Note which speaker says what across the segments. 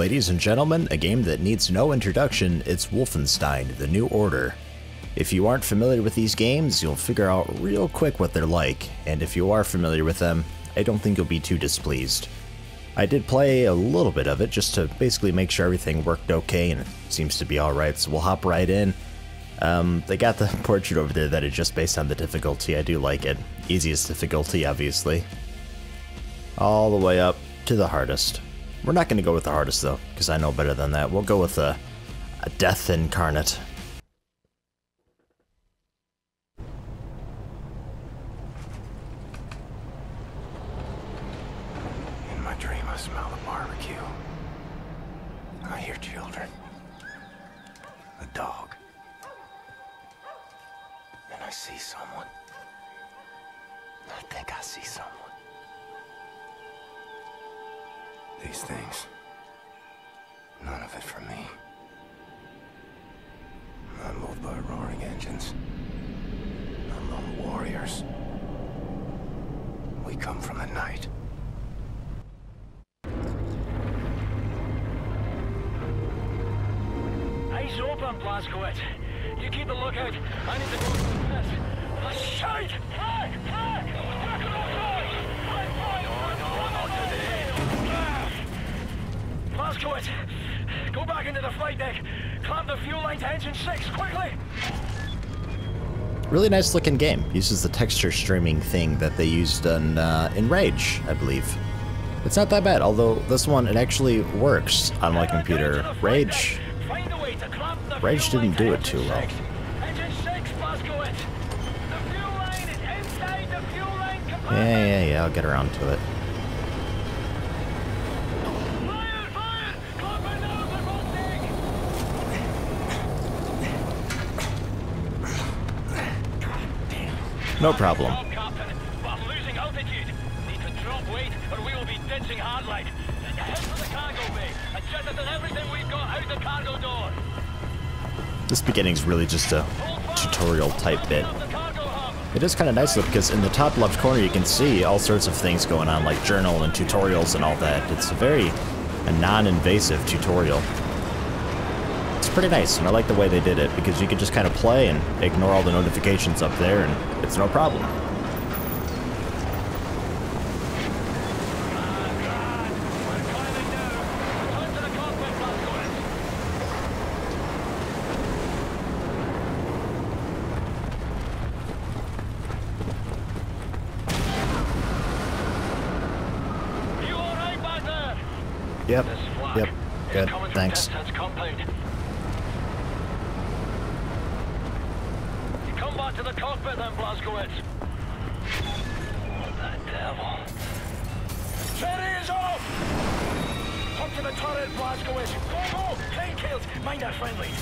Speaker 1: Ladies and gentlemen, a game that needs no introduction, it's Wolfenstein: The New Order. If you aren't familiar with these games, you'll figure out real quick what they're like, and if you are familiar with them, I don't think you'll be too displeased. I did play a little bit of it just to basically make sure everything worked okay, and it seems to be alright, so we'll hop right in. They got the portrait over there that is just based on the difficulty. I do like it. Easiest difficulty, obviously. All the way up to the hardest. We're not going to go with the hardest, though, because I know better than that. We'll go with a death incarnate.
Speaker 2: In my dream, I smell the barbecue. I hear children. A dog. And I see someone. I think I see someone. These things, none of it for me. I'm moved by roaring engines. I'm lone warriors. We come from the night.
Speaker 3: Eyes open, Blazkowicz. You keep a lookout. I need to go through this. A shout! Hey! Hey! Back it off, not today. Blazkowicz, go back into the flight deck. Clamp the fuel line to engine 6, quickly!
Speaker 1: Really nice looking game. Uses the texture streaming thing that they used in Rage, I believe. It's not that bad, although this one, it actually works on my computer. Rage didn't do it too well. Yeah, I'll get around to it. No problem.
Speaker 3: We're losing altitude. Need to drop weight or we will be ditching hardline. Head for the cargo bay. Adjusted everything we've got out the cargo door.
Speaker 1: This beginning's really just a tutorial type bit. It is kind of nice though, because in the top left corner you can see all sorts of things going on, like journal and tutorials and all that. It's a non-invasive tutorial. It's pretty nice, and I like the way they did it, because you can just kind of play and ignore all the notifications up there, and it's no problem. Yep, good, thanks.
Speaker 3: You come back to the cockpit then, Blazkowicz. What the devil? Ferry is off! Up to the turret, Blazkowicz. Go! Plane kills! Mind our friendlies.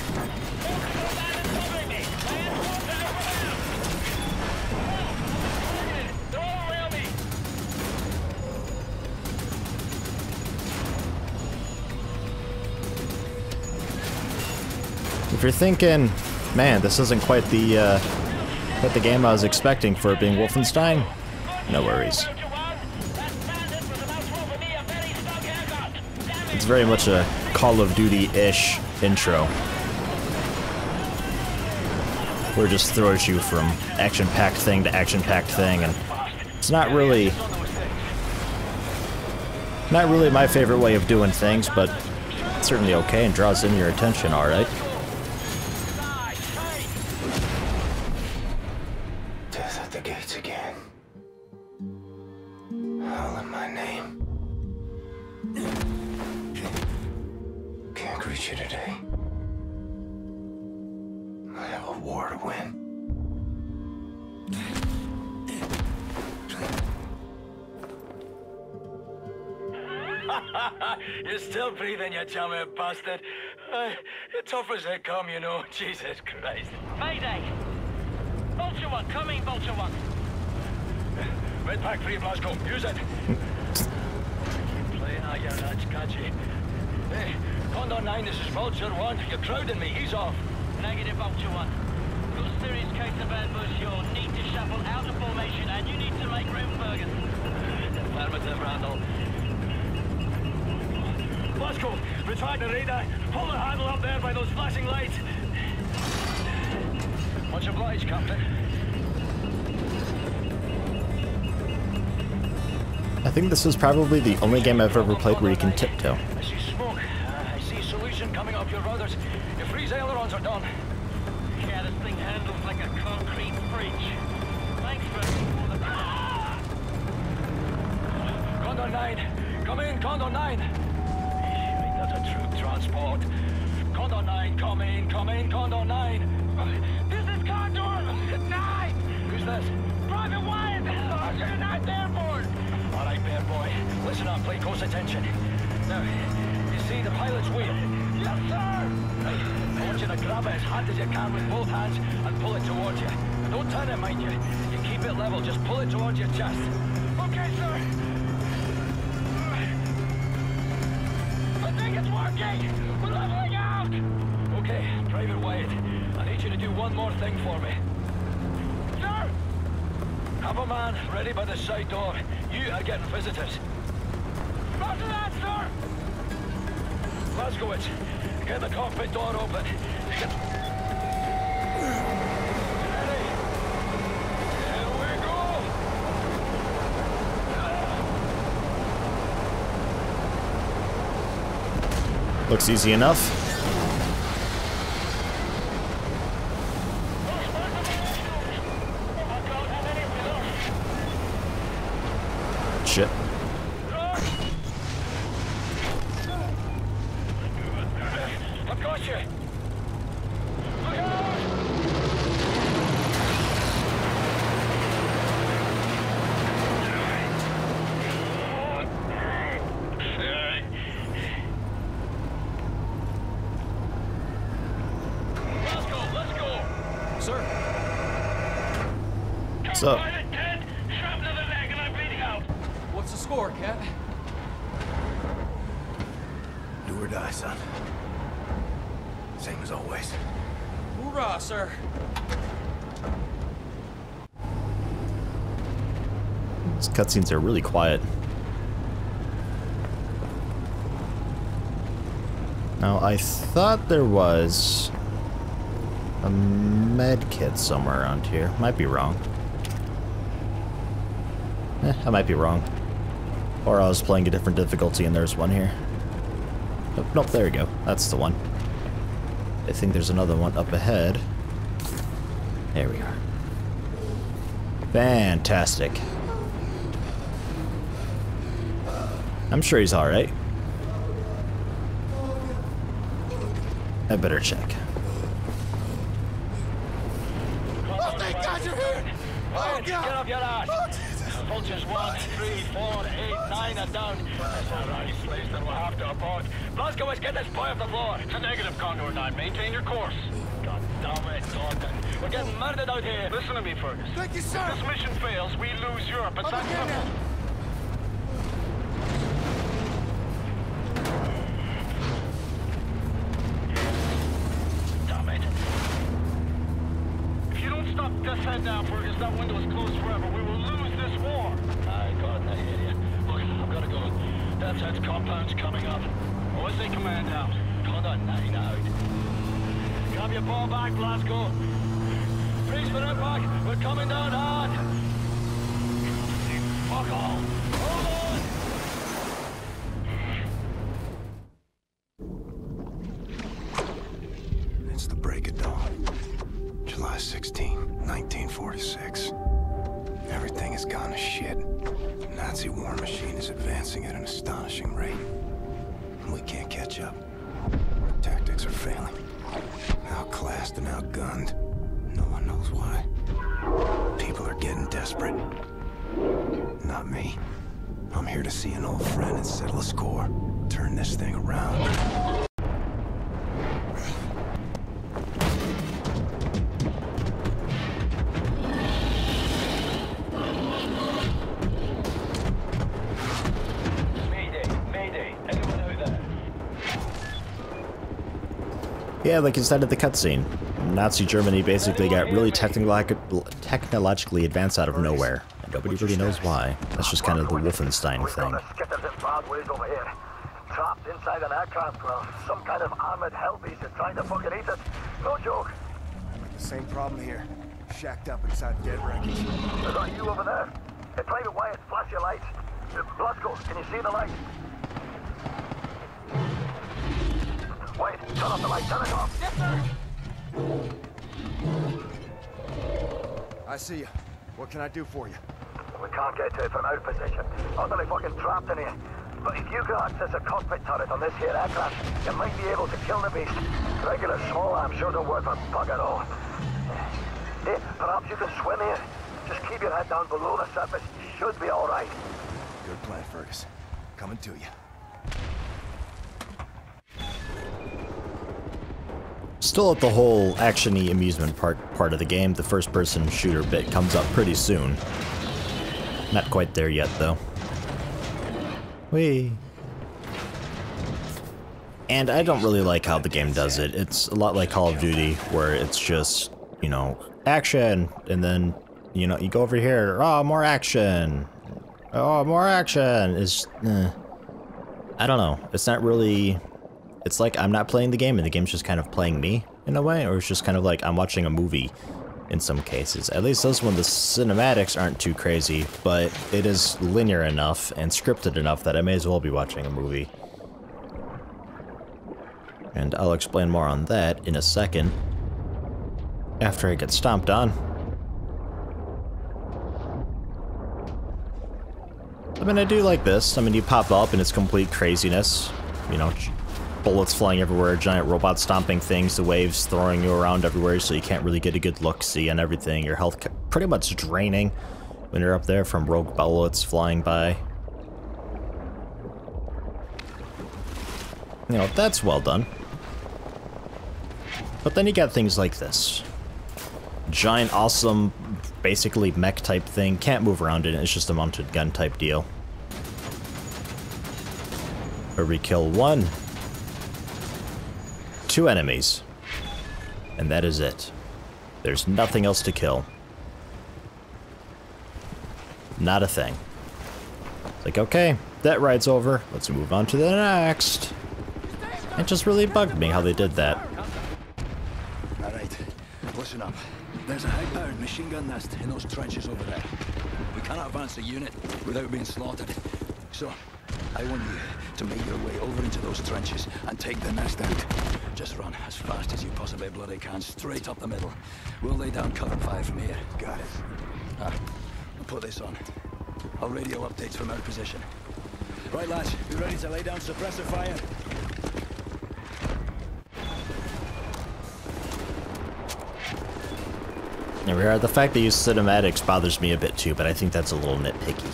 Speaker 3: They're all around me!
Speaker 1: If you're thinking, man, this isn't quite the game I was expecting for it being Wolfenstein, no worries. It's very much a Call of Duty-ish intro, where it just throws you from action-packed thing to action-packed thing, and it's not really my favorite way of doing things, but it's certainly okay and draws in your attention, alright?
Speaker 2: Again. All in my name. Can't greet you today. I have a war to win.
Speaker 3: You're still breathing, you chummy bastard. You're tough as they come, you know. Jesus Christ. Mayday! Vulture 1, coming, Vulture 1. Red pack 3, Blazko, use it. Keep playing out your nuts, can't you? Hey, Condor 9, this is Vulture 1. You're crowding me, he's off. Negative, Vulture 1. Got a serious case of ambush. You'll need to shuffle out of formation and you need to make room, Bergen. Affirmative, Randall. Glasgow, retract the radar. Pull the handle up there by those flashing lights. Much obliged, Captain.
Speaker 1: I think this is probably the only game I've ever played where you can tiptoe.
Speaker 3: I see smoke. I see solution coming up your rudders. Your freeze ailerons are done. Yeah, this thing handles like a concrete bridge. Thanks for the... Condor 9. Come in, Condor 9. That's a troop transport. Condor 9, come in, Condor 9. This is Condor 9. Who's this? Private Wyatt. Sergeant 9th Airborne. All right, bear boy. Listen up, pay close attention. Now, you see the pilot's wheel? Yes, sir. Right. I want you to grab it as hard as you can with both hands and pull it towards you. Don't turn it, mind you. You keep it level, just pull it towards your chest. Okay, sir. I think it's working. We're leveling out. Okay, Private Wyatt. I need you to do one more thing for me. Sir! Have a man ready by the side door. You are getting visitors. Roger that, sir! Glasgow, get the cockpit door open. Ready? Here we go!
Speaker 1: Looks easy enough. Shit.
Speaker 3: I've got you. Look out! Let's go.
Speaker 4: Sir.
Speaker 1: So,
Speaker 3: Pilot dead. Shrapnel in the leg and I'm bleeding out.
Speaker 4: What's the score, Cat?
Speaker 2: Do or die, son. Same as always.
Speaker 4: Hoorah, sir.
Speaker 1: these cutscenes are really quiet. Now, I thought there was a med kit somewhere around here. Might be wrong. I might be wrong. Or I was playing a different difficulty and there's one here. Nope, there we go. That's the one. I think there's another one up ahead. There we are. Fantastic. I'm sure he's alright. I better check.
Speaker 3: Oh, thank God you're here! Oh, God! Get up your ass! Oh, Jesus! Vultures 1, 3, 4, 8, 9 are down. That's all right, slaves, then we'll have to abort. Glasgow, let's get this boy off the floor. It's a negative, Condor 9. Maintain your course. God damn it, Gordon. We're getting murdered out here. Listen to me, Fergus.
Speaker 2: Thank you, sir!
Speaker 3: If this mission fails, we lose Europe. It's that simple. Just head down, Fergus. That window is closed forever. We will lose this war. Aye, God, I hear you. Look, I've got to go. That's head's compound's coming up. What's the command out? Condor 9 out. Grab your ball back, Glasgow. Freeze for impact. We're coming down hard. Fuck all. Hold on.
Speaker 2: It's the break of dawn. July 16, 1946. Everything has gone to shit. The Nazi war machine is advancing at an astonishing rate. And we can't catch up. Our tactics are failing. Outclassed and outgunned. No one knows why. People are getting desperate. Not me. I'm here to see an old friend and settle a score. Turn this thing around.
Speaker 1: Yeah, like you said at the cutscene, Nazi Germany basically got really technologically advanced out of nowhere, and nobody really knows why. That's just kind of the Wolfenstein thing.
Speaker 3: Get the Zimbabwe's over here. trapped inside an aircraft. Well, some kind of armored hell beast is trying to fucking eat us. No joke.
Speaker 2: The same problem here. Shacked up inside dead wreckage.
Speaker 3: Is that you over there? Hey, Private Wyatt, flash your lights. Blasco, can you see the light? Wait, turn off the light, turn it off.
Speaker 4: Yes, sir.
Speaker 2: I see you. What can I do for you?
Speaker 3: We can't get to it from our position. Utterly fucking trapped in here. But if you can access a cockpit turret on this here aircraft, you might be able to kill the beast. Regular small arms sure don't work for bugger all. Hey, perhaps you can swim here. Just keep your head down below the surface. You should be alright.
Speaker 2: Good plan, Fergus. Coming to you.
Speaker 1: Still at the whole action-y amusement part of the game, the first-person shooter bit comes up pretty soon. Not quite there yet, though. Whee! And I don't really like how the game does it. It's a lot like Call of Duty, where it's just, you know, action, and then, you know, you go over here, oh, more action! Oh, more action! It's, I don't know. It's not really... It's like I'm not playing the game and the game's just kind of playing me, in a way, or it's just kind of like I'm watching a movie in some cases. At least this one, the cinematics aren't too crazy, but it is linear enough and scripted enough that I may as well be watching a movie. And I'll explain more on that in a second, after I get stomped on. I mean, I do like this. I mean, you pop up and it's complete craziness, you know, bullets flying everywhere, giant robots stomping things, the waves throwing you around everywhere so you can't really get a good look-see on everything. Your health pretty much draining when you're up there from rogue bullets flying by. You know, that's well done. But then you got things like this. Giant, awesome, basically mech-type thing. Can't move around it, it's just a mounted gun-type deal. Where we kill 1, 2 enemies, and that is it. There's nothing else to kill. Not a thing. It's like, okay, that ride's over. Let's move on to the next. It just really bugged me how they did that.
Speaker 5: Alright, listen up. There's a high-powered machine gun nest in those trenches over there. We cannot advance the unit without being slaughtered. So, I want you to make your way over into those trenches and take the nest out. Just run as fast as you possibly bloody can, straight up the middle. We'll lay down cover fire from here.
Speaker 2: Got it.
Speaker 5: I'll put this on. I'll radio updates from our position. Right, lads, you ready to lay down suppressor fire?
Speaker 1: Here we are. The fact they use cinematics bothers me a bit too, but I think that's a little nitpicky.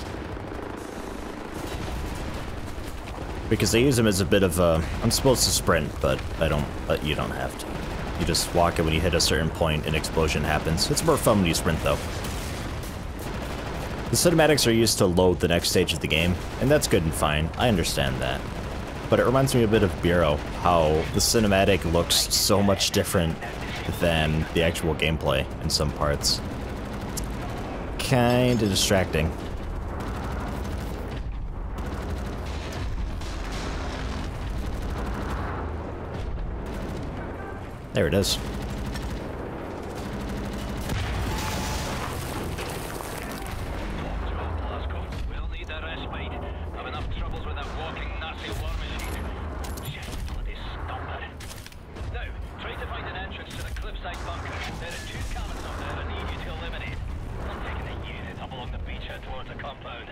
Speaker 1: Because they use them as a bit of a... I'm supposed to sprint, but you don't have to. You just walk it when you hit a certain point, an explosion happens. It's more fun when you sprint, though. The cinematics are used to load the next stage of the game, and that's good and fine. I understand that. But it reminds me a bit of Bureau, how the cinematic looks so much different than the actual gameplay in some parts. Kinda distracting. There it is.
Speaker 3: We'll need a respite. Have enough troubles with that walking Nazi war machine. Shit, bloody stumper. Now, try to find an entrance to the cliffside bunker. There are 2 cabins up there I need you to eliminate. I'm taking a unit up along the beachhead towards the compound.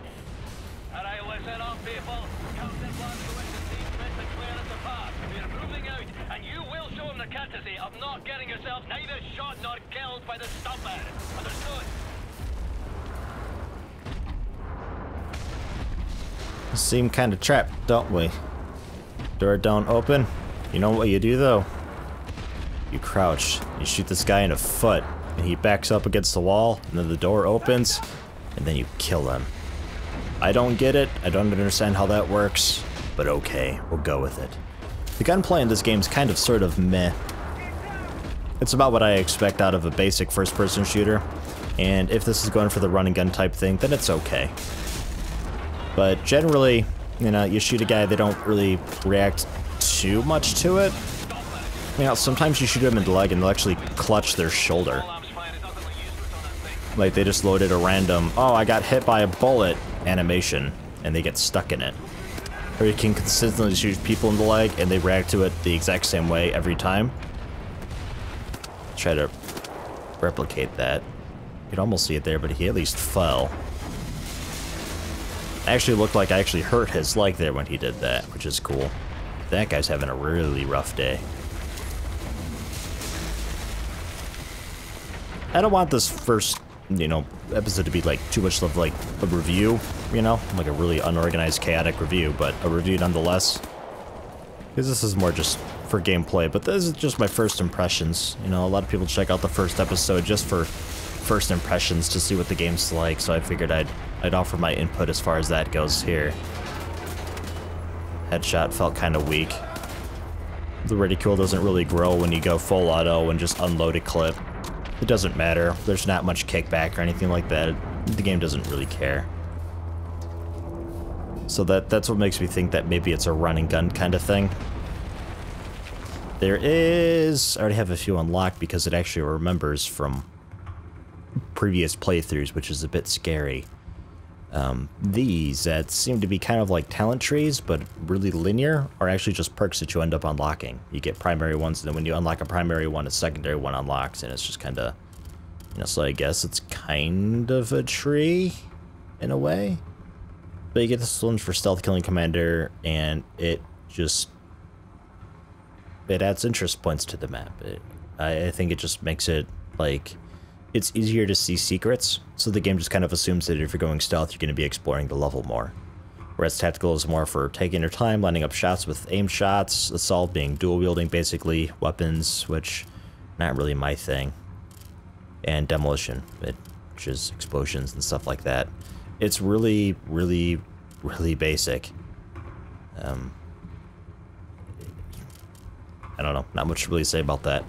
Speaker 3: Alright, listen up, people. Captain Blasco and the team meant to clear us apart. We're moving out, and you will show them the courtesy of not getting yourself neither shot nor killed by the stumper. Understood?
Speaker 1: Seem kind of trapped, don't we? Door don't open. You know what you do though? You crouch. You shoot this guy in the foot, and he backs up against the wall, and then the door opens, and then you kill him. I don't get it. I don't understand how that works, but okay, we'll go with it. The gunplay in this game's kind of sort of meh. It's about what I expect out of a basic first-person shooter, and if this is going for the run and gun type thing, then it's okay. But generally, You know, you shoot a guy, they don't really react too much to it. You know, sometimes you shoot them in the leg and they'll actually clutch their shoulder. Like they just loaded a random, oh, I got hit by a bullet animation, and they get stuck in it. Or you can consistently shoot people in the leg and they react to it the exact same way every time. Try to replicate that. You could almost see it there, but he at least fell. Actually looked like I actually hurt his leg there when he did that, which is cool. That guy's having a really rough day. I don't want this first, you know, episode to be like too much of like a review, you know, like a really unorganized, chaotic review, but a review nonetheless. Because this is more just for gameplay, but this is just my first impressions. You know, a lot of people check out the first episode just for first impressions to see what the game's like, so I figured I'd offer my input as far as that goes here. Headshot felt kind of weak. The reticule doesn't really grow when you go full auto and just unload a clip. It doesn't matter. There's not much kickback or anything like that. The game doesn't really care. So that's what makes me think that maybe it's a run and gun kind of thing. There is... I already have a few unlocked because it actually remembers from previous playthroughs, which is a bit scary. These that seem to be kind of like talent trees, but really linear, are actually just perks that you end up unlocking. You get primary ones, and then when you unlock a primary one, a secondary one unlocks, and it's just kind of, you know, so I guess it's kind of a tree, in a way. But you get this one for Stealth Killing Commander, and it adds interest points to the map. I think it just makes it, like, it's easier to see secrets, so the game just kind of assumes that if you're going stealth, you're going to be exploring the level more. Whereas tactical is more for taking your time, lining up shots with aimed shots, assault being dual wielding basically, weapons, which not really my thing, and demolition, which is explosions and stuff like that. It's really, really, really basic. I don't know, not much to really say about that.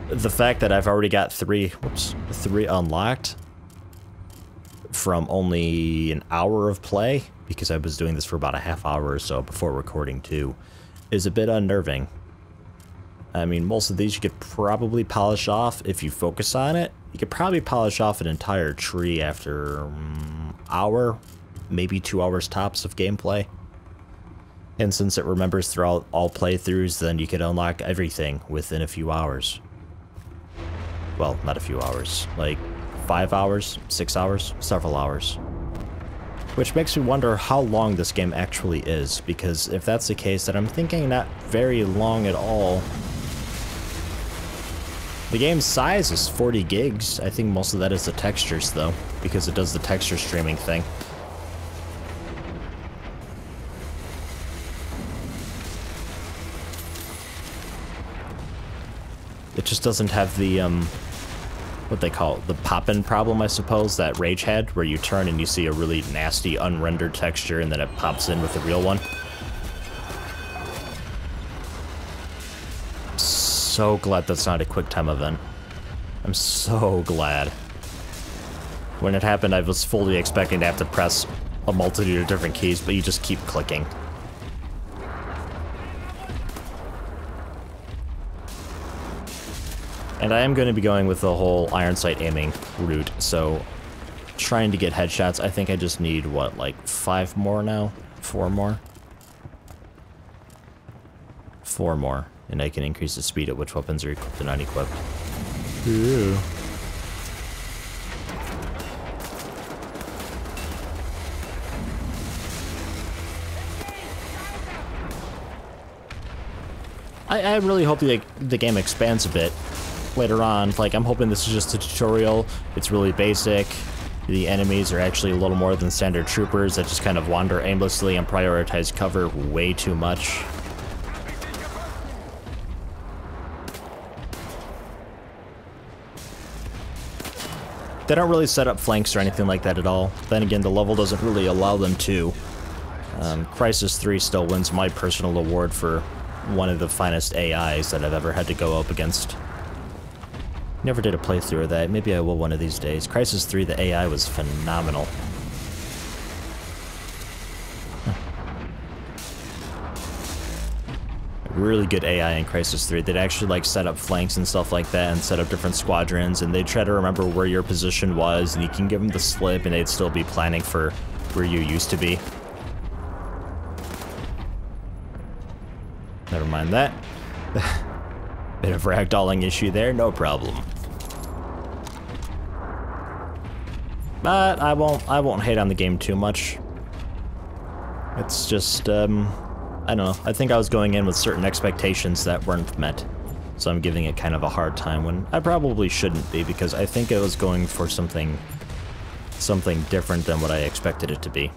Speaker 1: The fact that I've already got three unlocked from only an hour of play, because I was doing this for about a half hour or so before recording too, is a bit unnerving. I mean, most of these you could probably polish off if you focus on it. You could probably polish off an entire tree after hour, maybe 2 hours tops of gameplay. And since it remembers throughout all playthroughs, then you could unlock everything within a few hours. Well, not a few hours, like 5 hours, 6 hours, several hours. Which makes me wonder how long this game actually is, because if that's the case, then I'm thinking not very long at all. The game's size is 40 gigs. I think most of that is the textures, though, because it does the texture streaming thing. It just doesn't have the, what they call it, the pop-in problem, I suppose, that Rage had, where you turn and you see a really nasty, unrendered texture, and then it pops in with a real one. So glad that's not a QuickTime event. I'm so glad. When it happened, I was fully expecting to have to press a multitude of different keys, but you just keep clicking. And I am going to be going with the whole iron sight aiming route, so trying to get headshots, I think I just need, what, like 5 more now? 4 more? 4 more, and I can increase the speed at which weapons are equipped and unequipped. Ew. I really hope the game expands a bit later on. Like, I'm hoping this is just a tutorial. It's really basic. The enemies are actually a little more than standard troopers that just kind of wander aimlessly and prioritize cover way too much. They don't really set up flanks or anything like that at all. Then again, the level doesn't really allow them to. Crysis 3 still wins my personal award for one of the finest AIs that I've ever had to go up against. Never did a playthrough of that. Maybe I will one of these days. Crysis 3, the AI was phenomenal. really good AI in Crysis 3. They'd actually like set up flanks and stuff like that and set up different squadrons, and they'd try to remember where your position was, and you can give them the slip and they'd still be planning for where you used to be. Never mind that. Bit of ragdolling issue there, no problem. But I won't hate on the game too much. It's just, I don't know. I think I was going in with certain expectations that weren't met. So I'm giving it kind of a hard time when I probably shouldn't be, because I think it was going for something different than what I expected it to be.